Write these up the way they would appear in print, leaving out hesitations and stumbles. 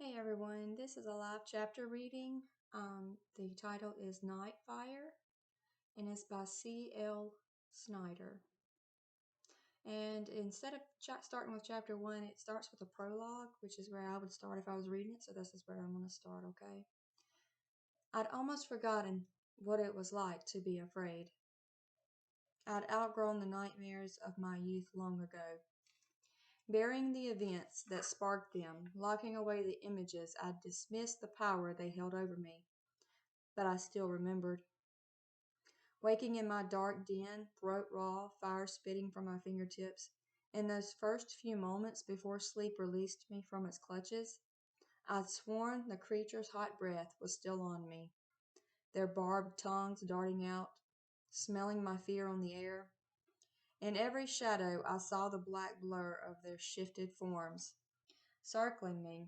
Hey everyone, this is a live chapter reading. The title is Night Fire and it's by C.L. Schneider. And instead of starting with chapter 1, it starts with a prologue, which is where I would start if I was reading it, so this is where I'm going to start, okay? I'd almost forgotten what it was like to be afraid. I'd outgrown the nightmares of my youth long ago, burying the events that sparked them, locking away the images I'd dismissed the power they held over me, but I still remembered. Waking in my dark den, throat raw, fire spitting from my fingertips, in those first few moments before sleep released me from its clutches, I'd sworn the creature's hot breath was still on me, their barbed tongues darting out, smelling my fear on the air. In every shadow I saw the black blur of their shifted forms, circling me.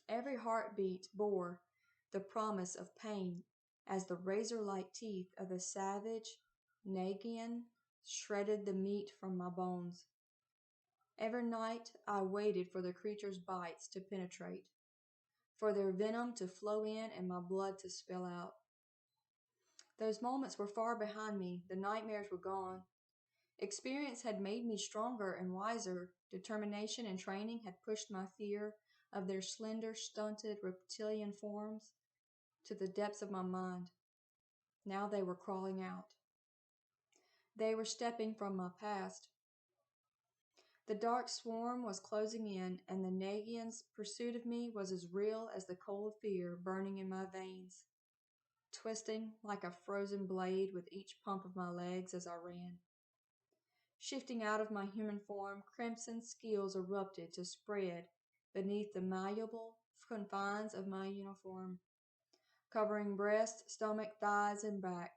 Every heartbeat bore the promise of pain as the razor-like teeth of a savage Nagian shredded the meat from my bones. Every night I waited for the creature's bites to penetrate, for their venom to flow in and my blood to spill out. Those moments were far behind me. The nightmares were gone. Experience had made me stronger and wiser. Determination and training had pushed my fear of their slender, stunted reptilian forms to the depths of my mind. Now they were crawling out. They were stepping from my past. The dark swarm was closing in, and the Nagian's pursuit of me was as real as the cold fear burning in my veins, twisting like a frozen blade with each pump of my legs as I ran. Shifting out of my human form, crimson scales erupted to spread beneath the malleable confines of my uniform, covering breast, stomach, thighs, and back.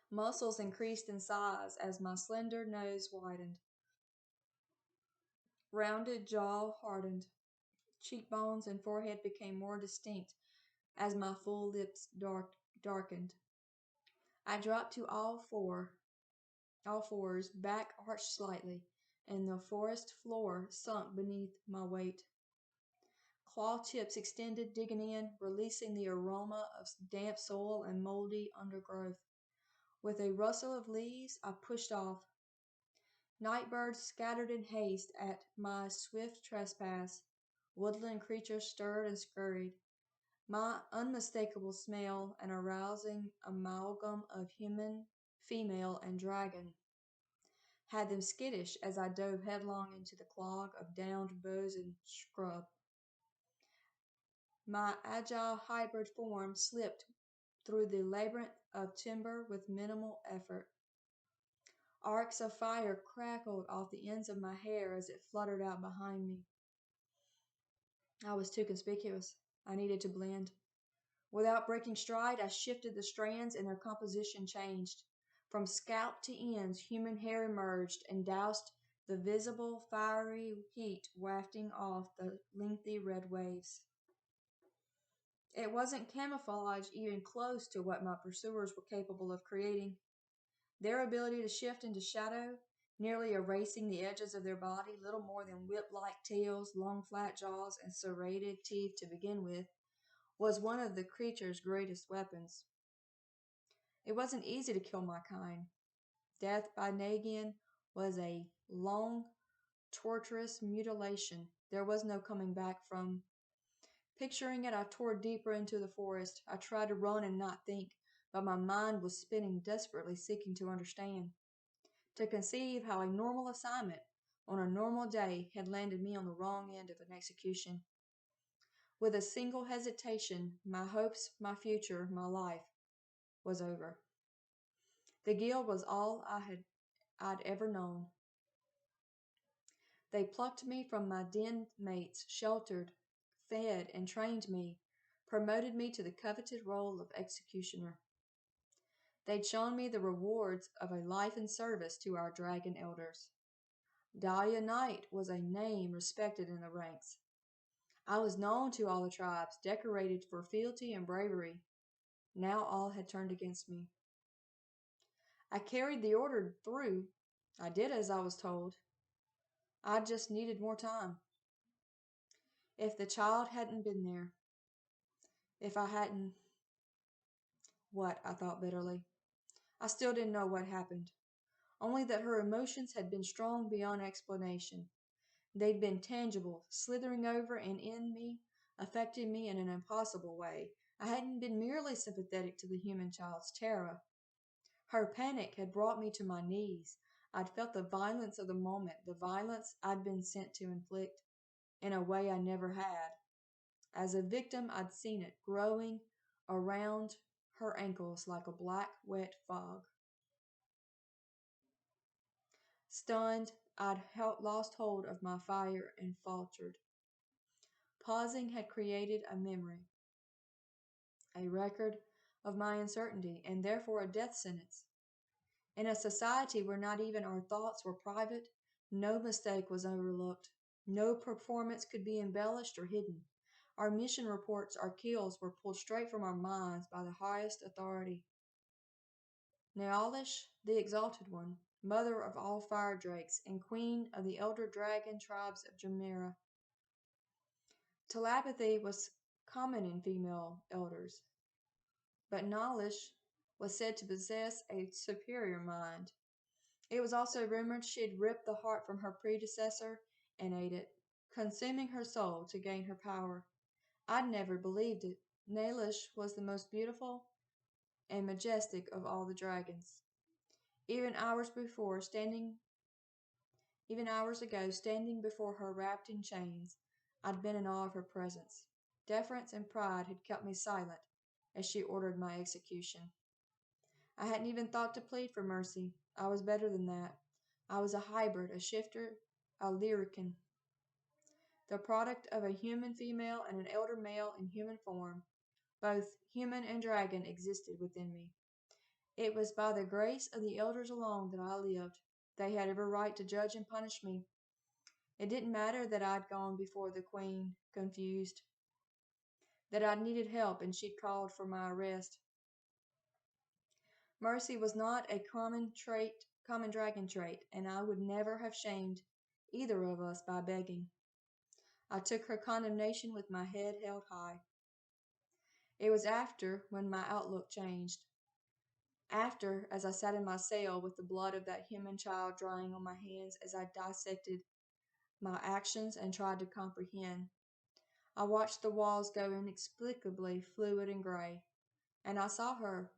Muscles increased in size as my slender nose widened. Rounded jaw hardened. Cheekbones and forehead became more distinct as my full lips darkened. I dropped to all fours, back arched slightly, and the forest floor sunk beneath my weight. Claw tips extended, digging in, releasing the aroma of damp soil and moldy undergrowth. With a rustle of leaves, I pushed off. Nightbirds scattered in haste at my swift trespass. Woodland creatures stirred and scurried. My unmistakable smell, an arousing amalgam of human, female, and dragon, had them skittish as I dove headlong into the clog of downed boughs and scrub. My agile hybrid form slipped through the labyrinth of timber with minimal effort. Arcs of fire crackled off the ends of my hair as it fluttered out behind me. I was too conspicuous. I needed to blend. Without breaking stride, I shifted the strands and their composition changed. From scalp to ends, human hair emerged and doused the visible fiery heat wafting off the lengthy red waves. It wasn't camouflage even close to what my pursuers were capable of creating. Their ability to shift into shadow, nearly erasing the edges of their body, little more than whip-like tails, long flat jaws, and serrated teeth to begin with, was one of the creature's greatest weapons. It wasn't easy to kill my kind. Death by Nagian was a long, torturous mutilation there was no coming back from. Picturing it, I tore deeper into the forest. I tried to run and not think, but my mind was spinning desperately, seeking to understand, to conceive how a normal assignment on a normal day had landed me on the wrong end of an execution. With a single hesitation, my hopes, my future, my life was over. The guild was all I'd ever known. They plucked me from my den mates, sheltered, fed, and trained me, promoted me to the coveted role of executioner. They'd shown me the rewards of a life in service to our dragon elders. Dahlia Nite was a name respected in the ranks. I was known to all the tribes, decorated for fealty and bravery. Now all had turned against me. I carried the order through. I did as I was told. I just needed more time. If the child hadn't been there, if I hadn't. What? I thought bitterly. I still didn't know what happened, only that her emotions had been strong beyond explanation. They'd been tangible, slithering over and in me, affecting me in an impossible way. I hadn't been merely sympathetic to the human child's terror. Her panic had brought me to my knees. I'd felt the violence of the moment, the violence I'd been sent to inflict, in a way I never had. As a victim, I'd seen it growing around her ankles like a black, wet fog. Stunned, I'd lost hold of my fire and faltered. Pausing had created a memory, a record of my uncertainty, and therefore a death sentence. In a society where not even our thoughts were private, no mistake was overlooked. No performance could be embellished or hidden. Our mission reports, our kills were pulled straight from our minds by the highest authority. Nealish, the Exalted One, mother of all fire drakes and queen of the elder dragon tribes of Jumeirah. Telepathy was common in female elders, but Nalish was said to possess a superior mind. It was also rumored she had ripped the heart from her predecessor and ate it, consuming her soul to gain her power. I'd never believed it. Nalish was the most beautiful and majestic of all the dragons. Even hours ago, standing before her wrapped in chains, I'd been in awe of her presence. Deference and pride had kept me silent as she ordered my execution. I hadn't even thought to plead for mercy. I was better than that. I was a hybrid, a shifter, a lyrican, the product of a human female and an elder male in human form. Both human and dragon existed within me. It was by the grace of the elders alone that I lived. They had every right to judge and punish me. It didn't matter that I'd gone before the queen, confused, that I'd needed help and she'd called for my arrest. Mercy was not a common dragon trait, and I would never have shamed either of us by begging. I took her condemnation with my head held high. It was after when my outlook changed. After, as I sat in my cell with the blood of that human child drying on my hands as I dissected my actions and tried to comprehend. I watched the walls go inexplicably fluid and gray, and I saw her.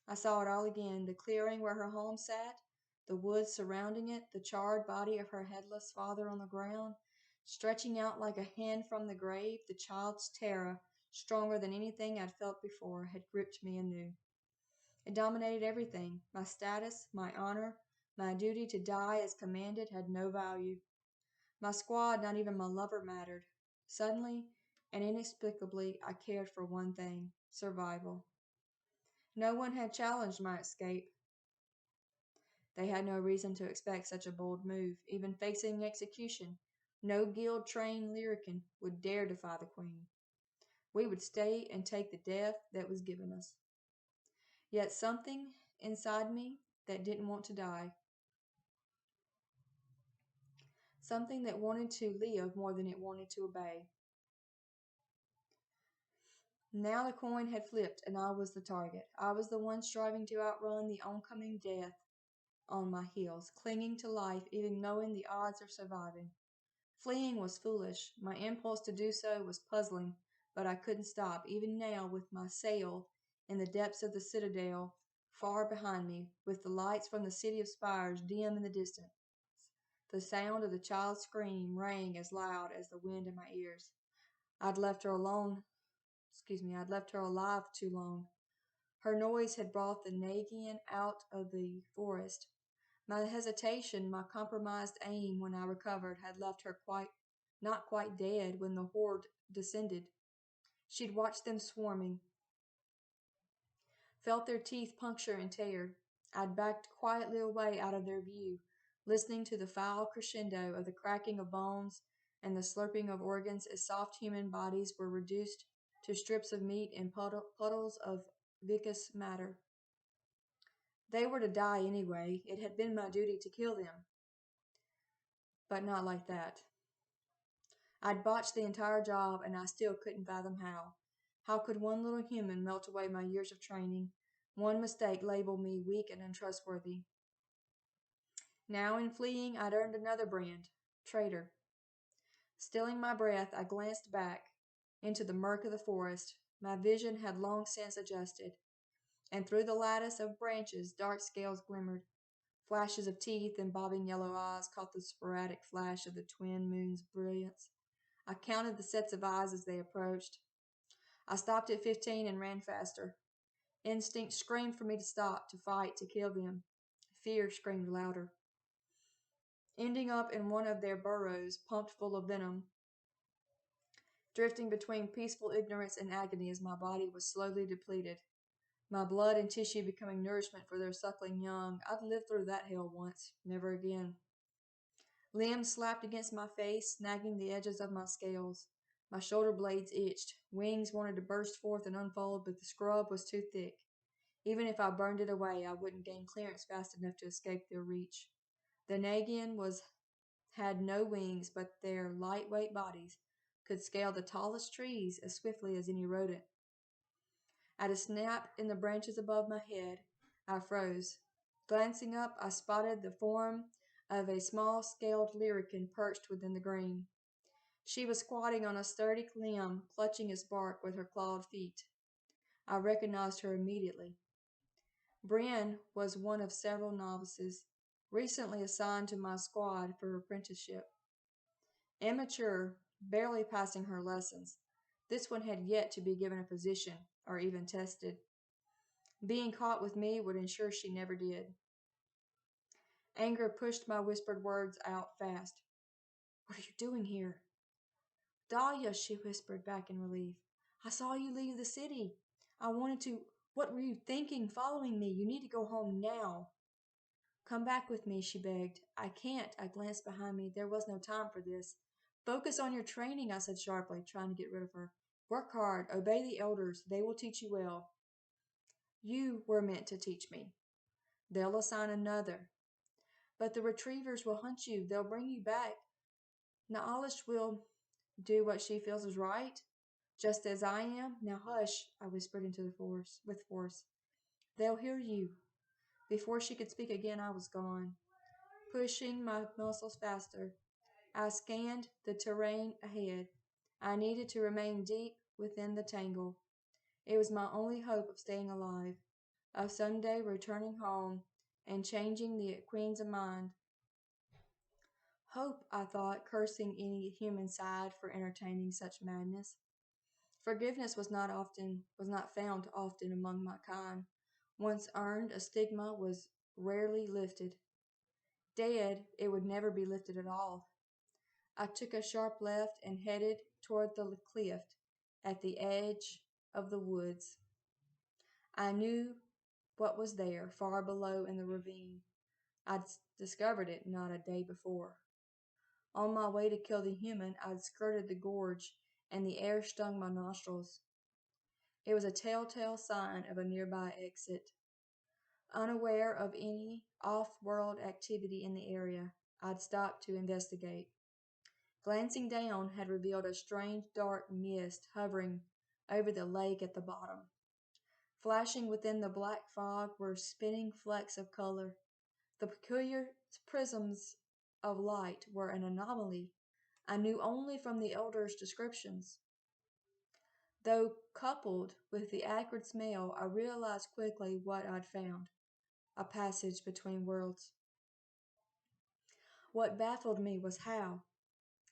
I saw it all again, the clearing where her home sat, the woods surrounding it, the charred body of her headless father on the ground, stretching out like a hand from the grave. The child's terror, stronger than anything I'd felt before, had gripped me anew. It dominated everything. My status, my honor, my duty to die as commanded had no value. My squad, not even my lover, mattered. Suddenly and inexplicably, I cared for one thing: survival. No one had challenged my escape. They had no reason to expect such a bold move. Even facing execution, no guild-trained lyrican would dare defy the queen. We would stay and take the death that was given us. Yet something inside me that didn't want to die. Something that wanted to live more than it wanted to obey. Now the coin had flipped, and I was the target. I was the one striving to outrun the oncoming death on my heels, clinging to life, even knowing the odds of surviving. Fleeing was foolish. My impulse to do so was puzzling, but I couldn't stop, even now, with my sail in the depths of the citadel far behind me, with the lights from the city of spires dim in the distance. The sound of the child's scream rang as loud as the wind in my ears. I'd left her alive too long. Her noise had brought the Nagian out of the forest. My hesitation, my compromised aim when I recovered, had left her not quite dead when the horde descended. She'd watched them swarming, felt their teeth puncture and tear. I'd backed quietly away out of their view, listening to the foul crescendo of the cracking of bones and the slurping of organs as soft human bodies were reduced to strips of meat and puddles of viscous matter. They were to die anyway. It had been my duty to kill them. But not like that. I'd botched the entire job, and I still couldn't fathom how. How could one little human melt away my years of training? One mistake labeled me weak and untrustworthy. Now in fleeing, I'd earned another brand, traitor. Stilling my breath, I glanced back into the murk of the forest. My vision had long since adjusted, and through the lattice of branches dark scales glimmered. Flashes of teeth and bobbing yellow eyes caught the sporadic flash of the twin moon's brilliance. I counted the sets of eyes as they approached. I stopped at 15 and ran faster. Instinct screamed for me to stop, to fight, to kill them. Fear screamed louder. Ending up in one of their burrows, pumped full of venom, drifting between peaceful ignorance and agony as my body was slowly depleted, my blood and tissue becoming nourishment for their suckling young. I'd lived through that hell once, never again. Limbs slapped against my face, snagging the edges of my scales. My shoulder blades itched. Wings wanted to burst forth and unfold, but the scrub was too thick. Even if I burned it away, I wouldn't gain clearance fast enough to escape their reach. The Nagian had no wings, but their lightweight bodies could scale the tallest trees as swiftly as any rodent. At a snap in the branches above my head, I froze. Glancing up, I spotted the form of a small-scaled lyrican perched within the green. She was squatting on a sturdy limb, clutching its bark with her clawed feet. I recognized her immediately. Brienne was one of several novices, recently assigned to my squad for apprenticeship. Immature, barely passing her lessons, this one had yet to be given a position or even tested. Being caught with me would ensure she never did. Anger pushed my whispered words out fast. "What are you doing here?" "Dahlia," she whispered back in relief. "I saw you leave the city. I wanted to. What were you thinking, following me? You need to go home now." "Come back with me," she begged. "I can't." I glanced behind me. There was no time for this. "Focus on your training," I said sharply, trying to get rid of her. "Work hard. Obey the elders. They will teach you well." "You were meant to teach me." "They'll assign another." "But the retrievers will hunt you. They'll bring you back." "Naalish will do what she feels is right, just as I am. Now hush," I whispered into the force with force. "They'll hear you." Before she could speak again, I was gone. Pushing my muscles faster, I scanned the terrain ahead. I needed to remain deep within the tangle. It was my only hope of staying alive, of someday returning home and changing the Queen's mind. Hope, I thought, cursing any human side for entertaining such madness. Forgiveness was not found often among my kind. Once earned, a stigma was rarely lifted. Dead, it would never be lifted at all. I took a sharp left and headed toward the cliff at the edge of the woods. I knew what was there, far below in the ravine. I'd discovered it not a day before. On my way to kill the human, I'd skirted the gorge, and the air stung my nostrils. It was a telltale sign of a nearby exit. Unaware of any off-world activity in the area, I'd stopped to investigate. Glancing down had revealed a strange dark mist hovering over the lake at the bottom. Flashing within the black fog were spinning flecks of color. The peculiar prisms of light were an anomaly I knew only from the elders' descriptions. Though coupled with the acrid smell, I realized quickly what I'd found: a passage between worlds. What baffled me was how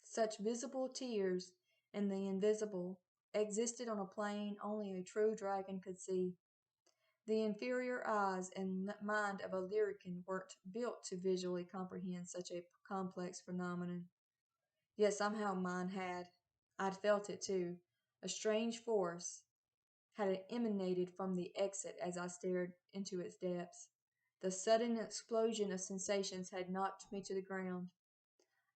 such visible tears in the invisible existed on a plane only a true dragon could see. The inferior eyes and mind of a lyrican weren't built to visually comprehend such a complex phenomenon. Yet somehow mine had. I'd felt it too. A strange force had emanated from the exit as I stared into its depths. The sudden explosion of sensations had knocked me to the ground.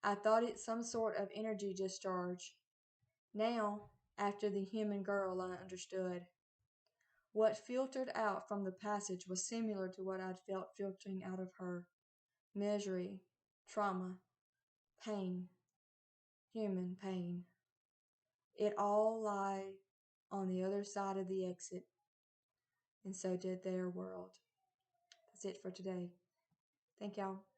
I thought it some sort of energy discharge. Now, after the human girl, I understood. What filtered out from the passage was similar to what I'd felt filtering out of her: misery, trauma, pain. human pain. It all lie on the other side of the exit, and so did their world. That's it for today. Thank y'all.